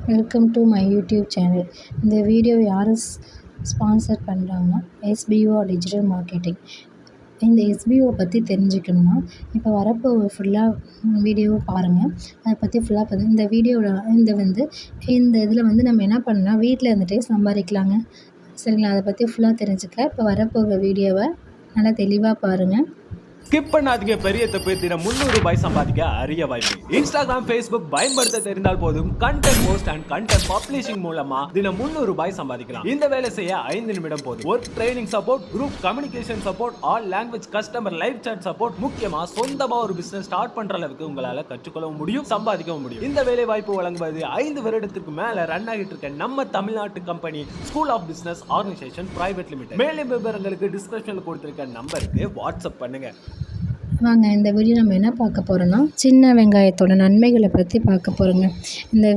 Welcome to my YouTube channel. இந்த video யார் sponsor பண்ணுறாங்கன்னா எஸ்பிஓ டிஜிட்டல் மார்க்கெட்டிங். இந்த எஸ்பிஓ பற்றி தெரிஞ்சுக்கணுன்னா இப்போ வரப்போ ஃபுல்லாக வீடியோவை பாருங்கள். அதை பற்றி ஃபுல்லாக இந்த வீடியோவில் இந்த இதில் நம்ம என்ன பண்ணலாம், வீட்டில் இருந்துகிட்டே சம்பாதிக்கலாங்க. சரிங்களா? அதை பற்றி ஃபுல்லாக தெரிஞ்சுக்க இப்போ வரப்போகிற வீடியோவை நல்லா தெளிவாக பாருங்கள். ஸ்கிப் பண்ணாதீங்க. பெரிய தப்பு. தினம் 300 ரூபாய் சம்பாதிக்க அரிய வாய்ப்பு. இன்ஸ்டாகிராம், ஃபேஸ்புக் பயன்படுத்த தெரிந்தால் போதும் content post and content publishing மூலமா தினம் 300 ரூபாய் சம்பாதிக்கலாம். இந்த வேலை செய்ய 5 நிமிடம் போதும். Work training support, group communication support, all language customer live chat support, முக்கியமா சொந்தமா ஒரு பிசினஸ் ஸ்டார்ட் பண்ற அளவுக்கு உங்களால கற்றுக்கொள்ளவும் முடியும், சம்பாதிக்கவும் முடியும். இந்த வேலை வாய்ப்பு வழங்குவது 5 வருடத்துக்கு மேல ரன் ஆகிட்டு இருக்க நம்ம தமிழ்நாட்டு company school of business organisation private limited. மேலும் விவரங்களுக்கு டிஸ்கிரிப்ஷன்ல கொடுத்திருக்க நம்பருக்கு வாட்ஸ்அப் பண்ணுங்க. வாங்க, இந்த வீடியோ நம்ம என்ன பார்க்க போகிறோன்னா, சின்ன வெங்காயத்தோட நன்மைகளை பற்றி பார்க்க போகிறோங்க. இந்த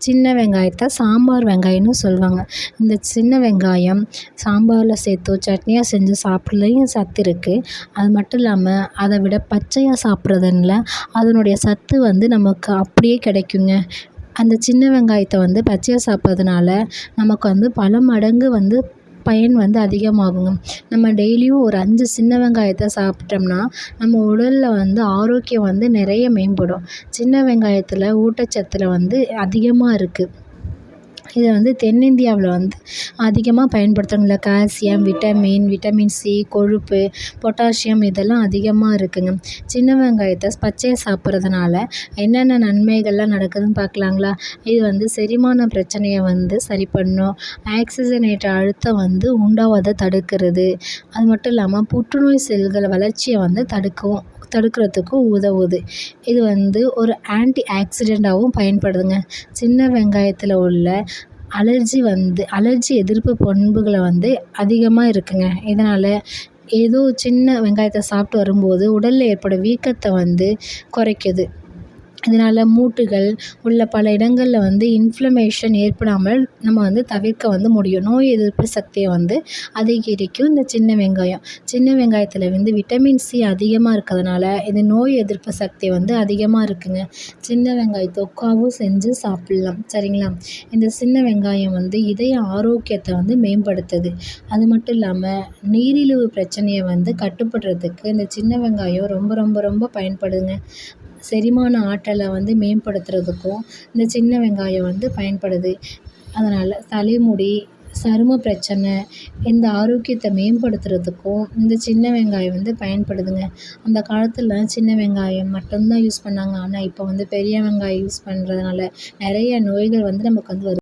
சின்ன வெங்காயத்தை சாம்பார் வெங்காயம்னு சொல்லுவாங்க. இந்த சின்ன வெங்காயம் சாம்பாரில் சேர்த்து சட்னியாக செஞ்சு சாப்பிட்றதுலையும் சத்து இருக்குது. அது மட்டும் இல்லாமல் அதை விட பச்சையாக சாப்பிட்றதுல அதனுடைய சத்து நமக்கு அப்படியே கிடைக்குங்க. அந்த சின்ன வெங்காயத்தை பச்சையாக சாப்பிட்றதுனால நமக்கு பல மடங்கு பயன் அதிகமாகுங்க. நம்ம டெய்லியும் ஒரு 5 சின்ன வெங்காயத்தை சாப்பிட்டோம்னா நம்ம உடலில் ஆரோக்கியம் நிறைய மேம்படும். சின்ன வெங்காயத்தில் ஊட்டச்சத்தில் அதிகமாக இருக்குது. இதை தென்னிந்தியாவில் அதிகமாக பயன்படுத்துகிறாங்க. கால்சியம், விட்டமின் சி, கொழுப்பு, பொட்டாசியம் இதெல்லாம் அதிகமாக இருக்குங்க. சின்ன வெங்காயத்தை பச்சையை சாப்பிட்றதுனால என்னென்ன நன்மைகள்லாம் நடக்குதுன்னு பார்க்கலாங்களா? இது செரிமான பிரச்சனையை சரி பண்ணும். ஆக்சிஜனேற்ற அழுத்தம் உண்டாவதை தடுக்கிறது. அது மட்டும் இல்லாமல் புற்றுநோய் செல்கள் வளர்ச்சியை தடுக்கிறதுக்கும் உதவுது. இது ஒரு ஆன்டி ஆக்சிடெண்ட்டாகவும் பயன்படுதுங்க. சின்ன வெங்காயத்தில் உள்ள அலர்ஜி எதிர்ப்பு பண்புகளை அதிகமாக இருக்குங்க. இதனால் ஏதோ சின்ன வெங்காயத்தை சாப்பிட்டு வரும்போது உடலில் ஏற்படும் வீக்கத்தை குறைக்குது. இதனால் மூட்டுகள் உள்ள பல இடங்களில் இன்ஃப்ளமேஷன் ஏற்படாமல் நம்ம தவிர்க்க முடியும். நோய் எதிர்ப்பு சக்தியை அதிகரிக்கும் இந்த சின்ன வெங்காயம். சின்ன வெங்காயத்தில் விட்டமின் சி அதிகமாக இருக்கிறதுனால இது நோய் எதிர்ப்பு சக்தி அதிகமாக இருக்குங்க. சின்ன வெங்காயம் தொக்காவும் செஞ்சு சாப்பிட்லாம். சரிங்களா? இந்த சின்ன வெங்காயம் இதய ஆரோக்கியத்தை மேம்படுத்துது. அது மட்டும் இல்லாமல் நீரிழிவு பிரச்சனையை கட்டுப்படுறதுக்கு இந்த சின்ன வெங்காயம் ரொம்ப ரொம்ப ரொம்ப பயன்படுதுங்க. செரிமான ஆற்றலை மேம்படுத்துறதுக்கும் இந்த சின்ன வெங்காயம் பயன்படுது. அதனால் தலைமுடி, சரும பிரச்சனை, இந்த ஆரோக்கியத்தை மேம்படுத்துறதுக்கும் இந்த சின்ன வெங்காயம் பயன்படுதுங்க. அந்த காலத்தில் சின்ன வெங்காயம் மட்டும்தான் யூஸ் பண்ணாங்க. ஆனால் இப்போ பெரிய வெங்காயம் யூஸ் பண்ணுறதுனால நிறைய நோய்கள் நமக்கு வருது.